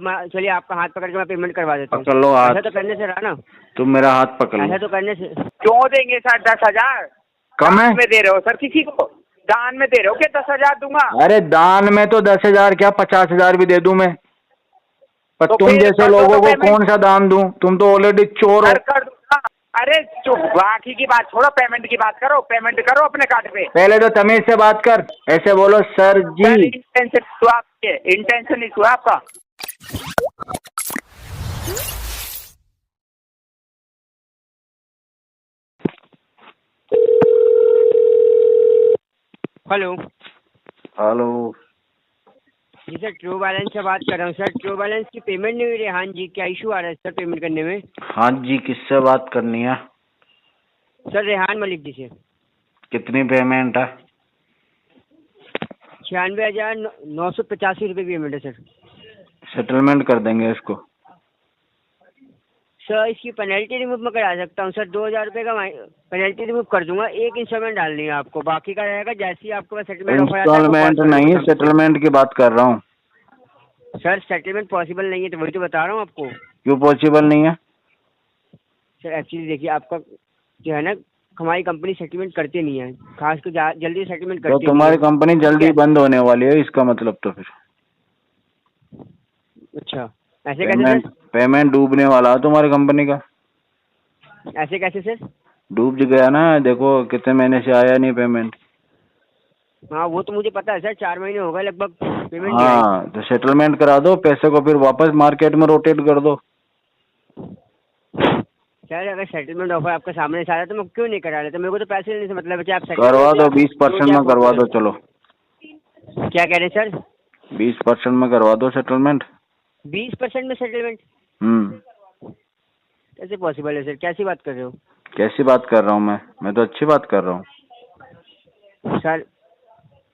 चलिए आपका हाथ पकड़ के मैं पेमेंट करवा देता हूँ। पकड़ लो हाथ। ऐसा तो करने से रहा ना, तुम मेरा हाथ पकड़ लो। ऐसा तो करने से। क्यों देंगे सर 10,000? कम है? दान में दे रहे हो सर, किसी को दान में दे रहे हो क्या? 10,000 दूंगा। अरे दान में तो 10,000 क्या 50,000 भी दे दूं मैं, पर तो तुम फिर जैसे कर दो लोगों तो को पेमेंट। कौन सा दान दूं? तुम तो ऑलरेडी चोर हो। सर कर दूंगा। अरे चुप, बाकी की बात छोड़ो, पेमेंट की बात करो। पेमेंट करो अपने कार्ड पे। पहले तो तमीज से बात कर, ऐसे बोलो सर जी। सर इंटेंशन हुआ आपके, इंटेंशन हुआ आपका। हेलो। हेलो। जी सर, ट्रू बैलेंस से बात कर रहा हूँ सर। ट्रू बैलेंस की पेमेंट नहीं हुई रेहान जी, क्या इशू आ रहा है सर पेमेंट करने में? हाँ जी, किससे बात करनी है? सर रेहान मलिक जी से। कितनी पेमेंट है? 96,985 रुपये पेमेंट है सर। सेटलमेंट कर देंगे इसको। सर इसकी पेनल्टी रिमूव मैं करा सकता हूँ सर, 2,000 रुपये का पेनल्टी रिमूव कर दूंगा। एक इंस्टॉलमेंट डालनी है आपको, बाकी का रहेगा जैसे ही आपके पास सेटलमेंट ऑफर आता है। इंस्टॉलमेंट नहीं, सेटलमेंट की बात कर रहा हूँ सर। सेटलमेंट पॉसिबल नहीं है, तो वही तो बता रहा हूँ आपको। क्यों पॉसिबल नहीं है? सर एक्चुअली देखिए, आपका जो है ना, हमारी कंपनी सेटलमेंट करती नहीं है, खास कर जल्दी सेटलमेंट तो करती तुम्हारी नहीं है। कंपनी जल्दी बंद होने वाली है इसका मतलब तो फिर। अच्छा, ऐसे कैसे सर? पेमेंट डूबने वाला है तुम्हारी कंपनी का। ऐसे कैसे सर? डूब गया ना, देखो कितने महीने से आया नहीं पेमेंट। हाँ वो तो मुझे पता है सर, 4 महीने हो गए लगभग पेमेंट नहीं आई। हाँ तो सेटलमेंट करा दो, पैसे को फिर वापस मार्केट में रोटेट कर दो। सर अगर सेटलमेंट ऑफर आपके सामने से आ रहा है तो मैं क्यों नहीं करा लेता? मेरे को तो पैसे लेने से मतलब है कि आप करवा दो, 20% में करवा दो। चलो क्या कह रहे हैं सर? 20% में करवा दो सेटलमेंट। 20% में सेटलमेंट कैसे पॉसिबल है सर? कैसी बात कर रहे हो? कैसी बात कर रहा हूँ मैं तो अच्छी बात कर रहा हूँ सर।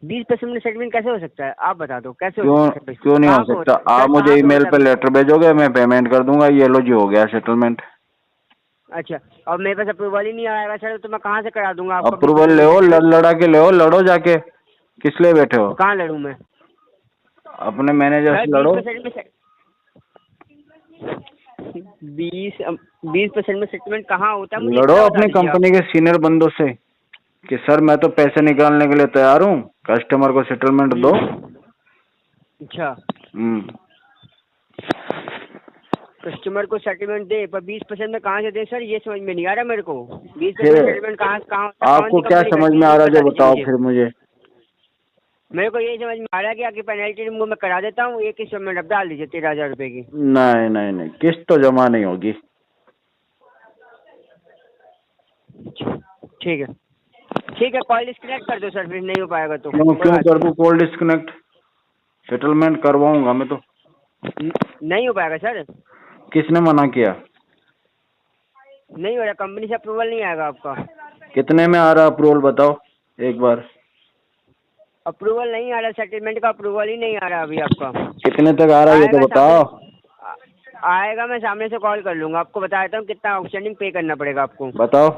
20% में सेटलमेंट कैसे हो सकता है? आप बता दो कैसे क्यों? हो सकता है? क्यों नहीं हो सकता? आप मुझे ईमेल पे लेटर भेजोगे, मैं पेमेंट कर दूंगा। ये लो जी, हो गया सेटलमेंट। अच्छा, और मेरे पास अप्रूवल ही नहीं आएगा सर, तो मैं कहाँ से करा दूंगा आपको? अप्रूवल ले हो, लड़ा के ले हो, लड़ो जाके। किस लिए बैठे हो? कहाँ लड़ूं मैं? अपने मैनेजर से लड़ो। 20% में सेटलमेंट कहाँ होता है? मुझे लड़ो इतना बता अपनी दीजिए कंपनी के सीनियर बंदों से कि सर मैं तो पैसे निकालने के लिए तैयार हूँ, कस्टमर को सेटलमेंट दो। अच्छा। कस्टमर को सेटलमेंट दे, पर 20% में कहाँ से दे सर? ये समझ में नहीं आ रहा मेरे को। 20% सेटलमेंट कहाँ? आपको क्या समझ में आ रहा है जो बताओ फिर मुझे। मेरे को ये समझ में आ रहा है कि आपकी पेनल्टी रिमूव मैं करा देता हूँ, एक इंस्टॉलमेंट अब डाल दीजिए 13,000 रुपये की। नहीं नहीं नहीं, किस्त तो जमा नहीं होगी। ठीक है ठीक है, कॉल डिस्कनेक्ट कर दो सर, फिर नहीं हो पाएगा तो। क्यों कर दूं कॉल डिस्कनेक्ट? सेटलमेंट करवाऊंगा मैं तो। नहीं हो पाएगा सर। किसने मना किया? नहीं हो रहा, कंपनी से अप्रूवल नहीं आएगा आपका। कितने में आ रहा अप्रूवल बताओ एक बार। अप्रूवल नहीं आ रहा, सेटलमेंट का अप्रूवल ही नहीं आ रहा अभी आपका। कितने तक आ रहा है ये तो बताओ। आएगा, मैं सामने से कॉल कर लूंगा, आपको बता देता हूँ कितना आउटस्टैंडिंग पे करना पड़ेगा आपको। बताओ।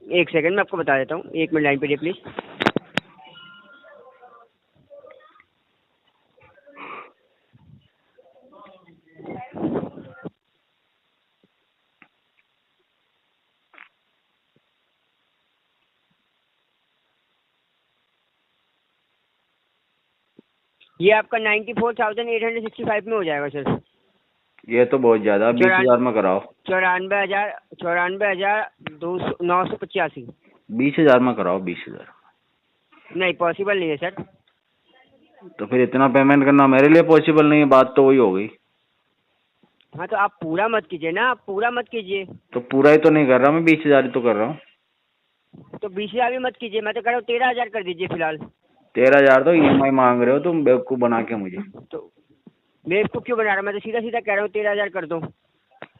एक सेकंड में आपको बता देता हूँ, 1 मिनट लाइन पे रहिए प्लीज। ये आपका 94,865 में हो जाएगा सर। ये तो बहुत ज्यादा, 20,000 में कराओ। 94,985। 20,000 में कराओ, 20,000। नहीं पॉसिबल नहीं है सर। तो फिर इतना पेमेंट करना मेरे लिए पॉसिबल नहीं है, बात तो वही हो गई। हाँ तो आप पूरा मत कीजिए ना, आप पूरा मत कीजिए। तो पूरा ही तो नहीं कर रहा मैं, 20,000 ही तो कर रहा हूँ। तो 20,000 भी मत कीजिए, मैं तो कह रहा हूँ 13,000 कर दीजिए फिलहाल। 13,000 तो EMI मांग रहे हो तुम बेवकूफ बना के मुझे। तो मेरे को क्यों बना रहा? मैं तो सीधा सीधा कह रहा हूँ 13,000 कर दो।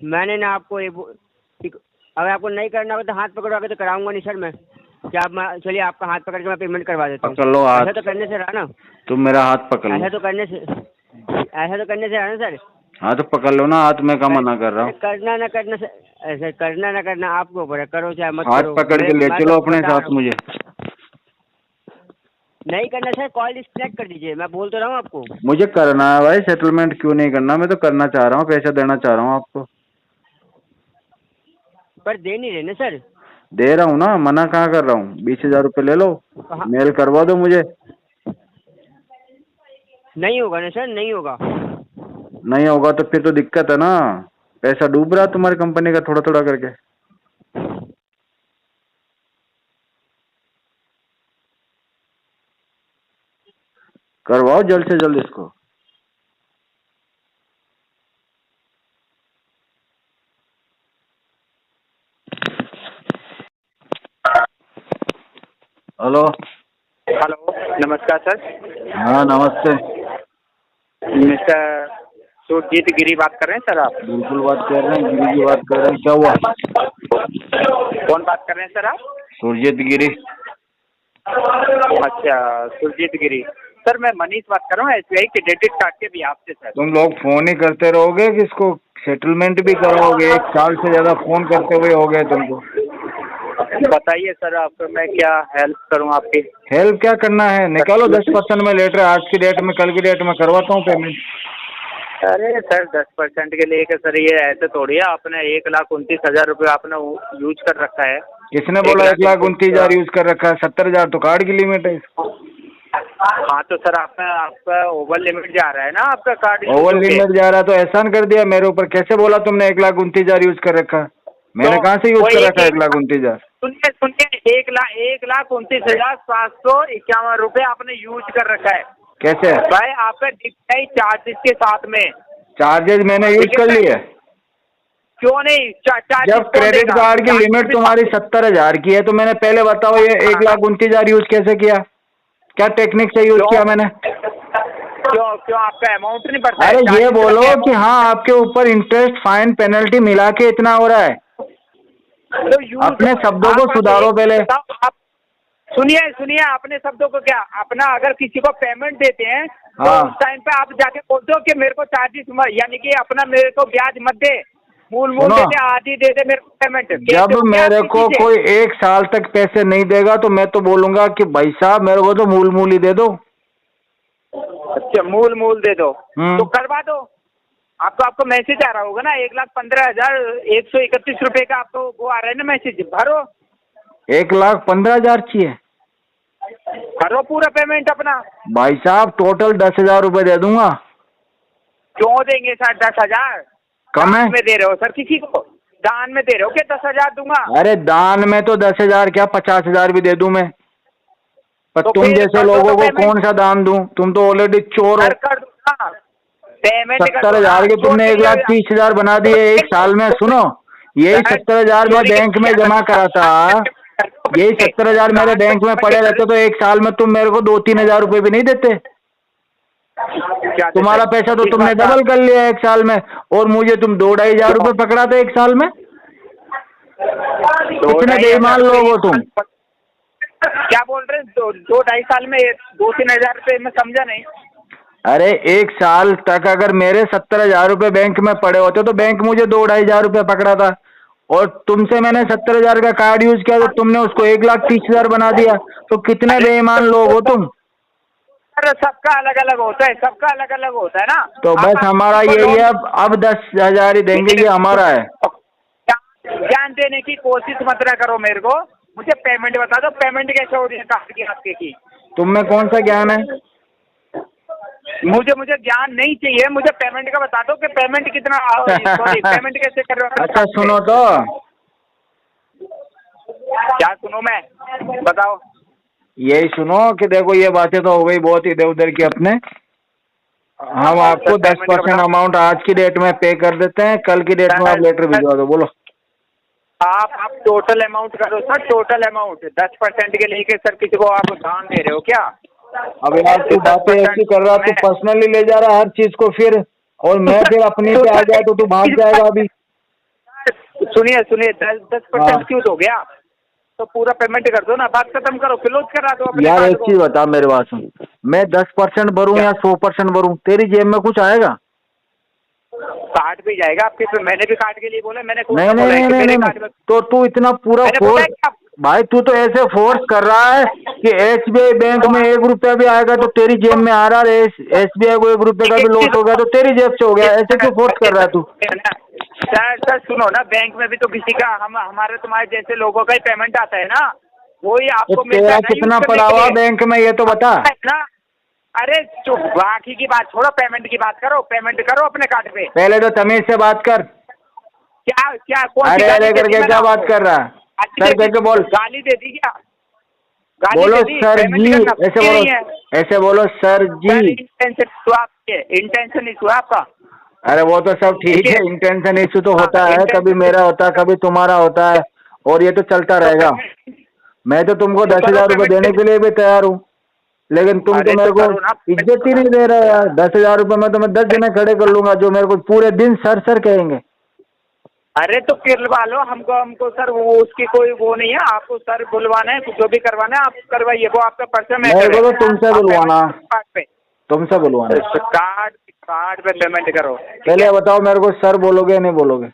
मैंने ना आपको अगर आपको नहीं करना होगा तो हाथ पकड़वा के तो कराऊंगा नहीं सर मैं। क्या आप चलिए आपका हाथ पकड़ के मैं पेमेंट करवा देता हूँ। पकड़ लो हाथ। ऐसा तो करने से रहा ना। तुम मेरा हाथ पकड़ लो। ऐसा तो करने से रहा ना सर। हाँ तो पकड़ लो ना हाथ, मैं क्या मना कर रहा हूँ। करना ना करना सर, ऐसा करना ना करना आपके ऊपर है, करो चाहे मत हाथ करो। पकड़ के ले चलो अपने साथ मुझे। नहीं करना सर, कॉल डिस्कनेक्ट कर दीजिए, मैं बोल तो रहा हूँ आपको। मुझे करना है भाई, सेटलमेंट क्यों नहीं करना, मैं तो करना चाह रहा हूँ, पैसा देना चाह रहा हूँ आपको। पर दे नहीं रहे ना सर। दे रहा हूँ ना, मना कहाँ कर रहा हूँ। 20,000 रुपये ले लो, कहाँ? मेल करवा दो मुझे। नहीं होगा ना सर, नहीं होगा। नहीं होगा तो फिर तो दिक्कत है ना, पैसा डूब रहा तुम्हारी कंपनी का थोड़ा थोड़ा करके। करवाओ जल्द से जल्द इसको। हेलो। हेलो, नमस्कार सर। हाँ नमस्ते। मिस्टर सुरजीत गिरी बात कर रहे हैं सर आप? बिल्कुल बात कर रहे हैं, गिरी जी बात कर रहे हैं। क्या हुआ? कौन बात कर रहे हैं सर आप? सुरजीत गिरी। अच्छा, सुरजीत गिरी। सर मैं मनीष बात कर रहा हूँ, SBI के क्रेडिट कार्ड के बिहाफ से सर। तुम लोग फोन ही करते रहोगे कि इसको सेटलमेंट भी कराओगे? 1 साल से ज्यादा फोन करते हुए हो गए तुमको। बताइए सर, आपको मैं क्या हेल्प करूँ आपकी? हेल्प क्या करना है, निकालो 10% में लेटर, आज की डेट में, कल की डेट में करवाता हूँ पेमेंट। अरे सर 10% के लिए कि सर ये ऐसे थोड़ी है, आपने 1,29,000 रुपये आपने यूज कर रखा है। किसने बोला 1,29,000 यूज कर रखा है? 70,000 तो कार्ड की लिमिट है। हाँ तो सर आपका ओवर लिमिट जा रहा है ना, आपका कार्ड ओवर लिमिट जा रहा तो एहसान कर दिया मेरे ऊपर। कैसे बोला तुमने 1,29,000 यूज कर रखा है? मैंने कहाँ से यूज कर रखा है 1,29,000? सुनिए 1,29,751 रुपये आपने यूज कर रखा है। कैसे भाई आपका डिस्प्ले चार्जेस के साथ में चार्जेस मैंने यूज कर लिए? क्यों नहीं? जब क्रेडिट कार्ड की लिमिट तुम्हारी 70,000 की है तो मैंने पहले बताओ ये 1,29,000 यूज कैसे किया? क्या टेक्निक से यूज किया मैंने? क्यों आपका अमाउंट नहीं बढ़ता? अरे ये बोलो कि हाँ आपके ऊपर इंटरेस्ट, फाइन, पेनल्टी मिला के इतना हो रहा है। तो अपने शब्दों को सुधारो पहले। सुनिए अपने शब्दों को क्या, अपना अगर किसी को पेमेंट देते हैं तो हाँ। उस टाइम पे आप जाके बोलते हो कि मेरे को चार्जेस यानी कि अपना मेरे को ब्याज मत दे, मूल दे दे, आधी दे दे मेरे को पेमेंट। जब मेरे को कोई 1 साल तक पैसे नहीं देगा तो मैं तो बोलूंगा कि भाई साहब मेरे को तो मूल ही दे दो। अच्छा मूल दे दो तो करवा दो। आपको मैसेज आ रहा होगा ना, 1,15,131 रुपए का आपको वो आ रहा है ना मैसेज, भरो। 1,15,000 चाहिए? करो पूरा पेमेंट अपना। भाई साहब टोटल 10,000 रुपए दे दूंगा। क्यों देंगे सर 10,000? कम है? में दे रहे हो सर किसी को? दान में दे रहे हो क्या? 10,000 दूंगा। अरे दान में तो 10,000 क्या 50,000 भी दे दूं मैं, पर तो तुम जैसे लोगों को कौन सा दान दूं? तुम तो ऑलरेडी चोर हो। कर दूंगा पेमेंट। 70,000 के तुमने 1,30,000 बना दिए 1 साल में। सुनो, यही 70,000 मैं बैंक में जमा करा था, यही 70,000 मेरे बैंक में पड़े रहते तो 1 साल में तुम मेरे को 2-3 हजार रुपए भी नहीं देते। तुम्हारा पैसा तो तुमने डबल कर लिया 1 साल में, और मुझे तुम 2-2.5 हजार रुपए पकड़ा था 1 साल में। कितने बेईमान लोग हो तुम। क्या बोल रहे हैं? 2-2.5 साल में 2-3 हजार रुपए? मैं समझा नहीं। अरे 1 साल तक अगर मेरे 70,000 रुपए बैंक में पड़े होते तो बैंक मुझे 2-2.5 हजार रुपए पकड़ा था, और तुमसे मैंने 70,000 का कार्ड यूज किया तो तुमने उसको 1,30,000 बना दिया। तो कितने बेईमान लोग हो तुम। अरे सबका अलग अलग होता है, सबका अलग अलग होता है ना। तो बस हमारा यही है, अब 10,000 ही देंगे, ये हमारा है। ज्ञान देने की कोशिश मत करो मेरे को, मुझे पेमेंट बता दो। पेमेंट कैसे हो रही है कार्ड की आपके की? तुम में कौन सा ज्ञान है? मुझे ज्ञान नहीं चाहिए, मुझे पेमेंट का बता दो कि पेमेंट कितना सॉरी पेमेंट कैसे कर रहे हो? अच्छा सुनो तो। क्या सुनो मैं? बताओ। यही सुनो कि देखो ये बातें तो हो गई बहुत इधर उधर की अपने। हम आपको 10% अमाउंट आज की डेट में पे कर देते हैं, कल की डेट में आप लेटर भिजवा दो। बोलो। आप टोटल अमाउंट करो सर, टोटल अमाउंट 10% के लेके सर किसी को आप दान दे रहे हो क्या? अब यार तू बातें ऐसी कर रहा, तू पर्सनली ले जा रहा हर चीज को फिर, और मैं फिर अपनी पे आ गया तो तू भाग जाएगा अभी। सुनिए 10% क्यों दोगे आप? तो पूरा पेमेंट कर दो ना, बात खत्म करो, क्लोज करा दो अपने। यार एक चीज बता मेरे बात सुन, मैं 10% भरूं या 100% भरूं, तेरी जेब में कुछ आएगा? कार्ड भी जाएगा आपके पे। मैंने भी कार्ड के लिए बोला, मैंने नहीं, तो तू इतना पूरा फोर्स भाई तू तो ऐसे फोर्स कर रहा है कि एसबीआई बैंक में 1 रुपया भी आएगा तो तेरी जेब में आ रहा है, एसबीआई को 1 रुपये का भी लॉस हो गया तो तेरी जेब से हो गया, ऐसे क्यों फोर्स कर रहा है तू? सर सुनो ना, बैंक में भी तो किसी का हमारे तुम्हारे जैसे लोगों का ही पेमेंट आता है ना, वही आपको मिलता तेरा है ना कितना यूज करने पड़ा के हुआ लिए। बैंक में ये तो बता। ना, अरे चुप, बाकी की बात छोड़ो, पेमेंट की बात करो, पेमेंट करो अपने कार्ड पे। पहले तो तमीज से बात कर। क्या क्या कौन सी अरे गाली अरे दे दी करके मैंने क्या आपको? बात कर रहा है? सर कह के बोल। गाली दे दी क्या? गाली बोलो दे दी? सर पेमेंट जी, करना ऐसे नहीं बोलो, है ऐसे बोलो सर सर। जी। इंटेंशन हुआ आपके, इंटेंशन इशू है आपका। अरे वो तो सब ठीक है, इंटेंशन इशू तो होता है, कभी intention- मेरा होता है कभी तुम्हारा होता है, और ये तो चलता रहेगा। मैं तो तुमको 10,000 रुपये देने के लिए भी तैयार हूँ, लेकिन तुम तो अरे मेरे तो को करो ना। इज्जत ही नहीं दे रहे यार। 10,000 रुपये में तो मैं 10 जने खड़े कर लूंगा जो मेरे को पूरे दिन सर सर कहेंगे। अरे तो करवा लो, हमको सर वो उसकी कोई वो नहीं है, आपको सर बुलवाना है, जो भी करवाना है आप करवाइए, वो आपका पर्सनल मेरे मैटर को है। तो तुमसे आप बुलवाना, पेमेंट कार्ड पे, तुमसे बुलवाना। कार्ड पे पेमेंट करो। पहले बताओ मेरे को सर बोलोगे या नहीं बोलोगे?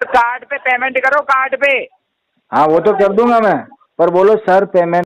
कार्ड पे पेमेंट करो, कार्ड पे। हाँ वो तो कर दूंगा मैं, पर बोलो सर पेमेंट।